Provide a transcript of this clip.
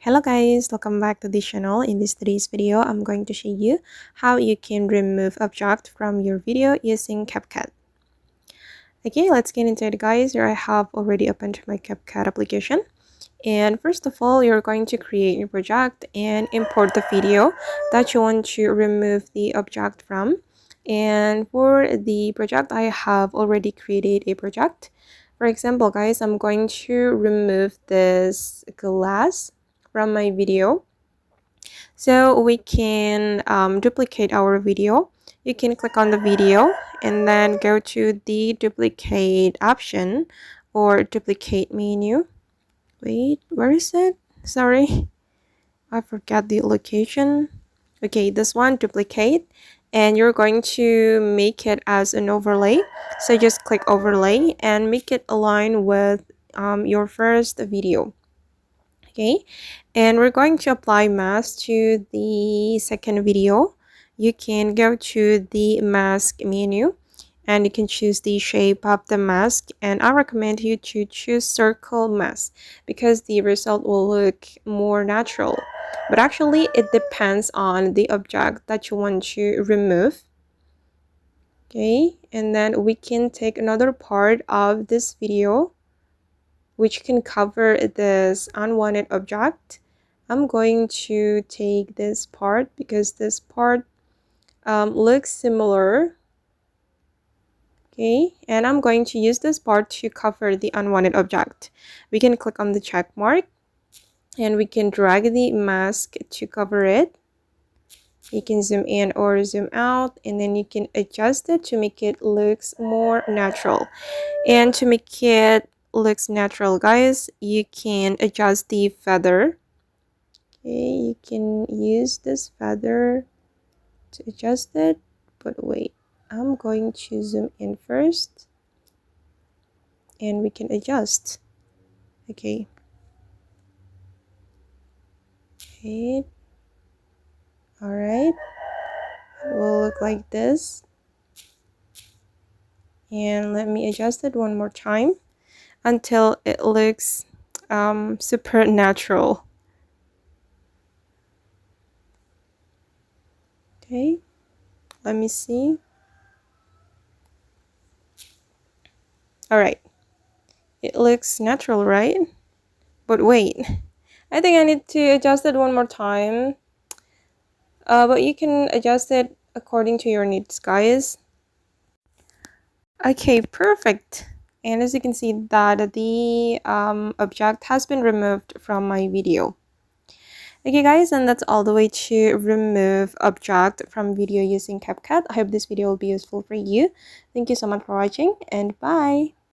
Hello guys, welcome back to this channel. In today's video, I'm going to show you how you can remove object from your video using CapCut. Okay, let's get into it guys. Here I have already opened my CapCut application. And first of all, you're going to create a project and import the video that you want to remove the object from. And for the project, I have already created a project. For example, guys, I'm going to remove this glass from my video. So we can duplicate our video. You can click on the video and then go to the duplicate option or duplicate menu. Wait, where is it? Sorry, I forgot the location. Okay, this one, duplicate, and you're going to make it as an overlay. So just click overlay and make it align with your first video. Okay, and we're going to apply mask to the second video. You can go to the mask menu and you can choose the shape of the mask, and I recommend you to choose circle mask because the result will look more natural. But actually it depends on the object that you want to remove. Okay, and then we can take another part of this video which can cover this unwanted object. I'm going to take this part because this part looks similar. Okay, and I'm going to use this part to cover the unwanted object. We can click on the check mark and we can drag the mask to cover it. You can zoom in or zoom out, and then you can adjust it to make it looks more natural. And to make it looks natural, guys, you can adjust the feather. Okay, you can use this feather to adjust it, but wait, I'm going to zoom in first and we can adjust. Okay, all right, it will look like this. And let me adjust it one more time until it looks super natural. Okay, let me see. All right, it looks natural, right? But wait, I think I need to adjust it one more time. But you can adjust it according to your needs, guys. Okay, perfect. And as you can see that the object has been removed from my video. Okay guys, and that's all the way to remove object from video using CapCut. I hope this video will be useful for you. Thank you so much for watching, and bye.